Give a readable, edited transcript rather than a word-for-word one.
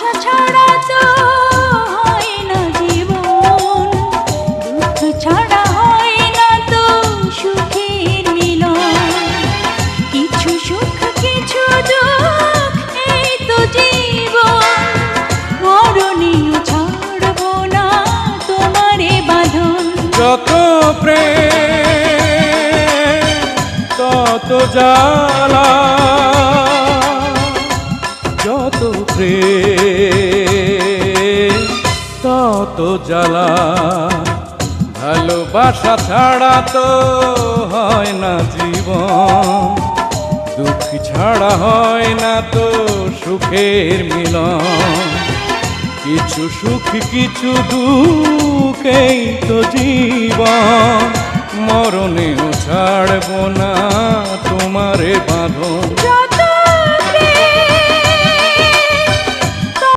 ভালোবাসা ছাড়া তো হয় না জীবন, দুঃখ ছাড়া হয় না তো সুখের মিলন। কিছু সুখ কিছু দুঃখ এই তো জীবন, মরণেও ছাড়বো না তোমারে বাঁধন। যত প্রেম তত জ্বালা, যত প্রেম তত জ্বালা। ভালোবাসা ছাড়া তো হয় না জীবন, দুঃখ ছাড়া হয় না তো সুখের মিলন। কিছু সুখ কিছু দুঃখেই তো জীবন, মরণেও ছাড়ব না তোমারে বাঁধন।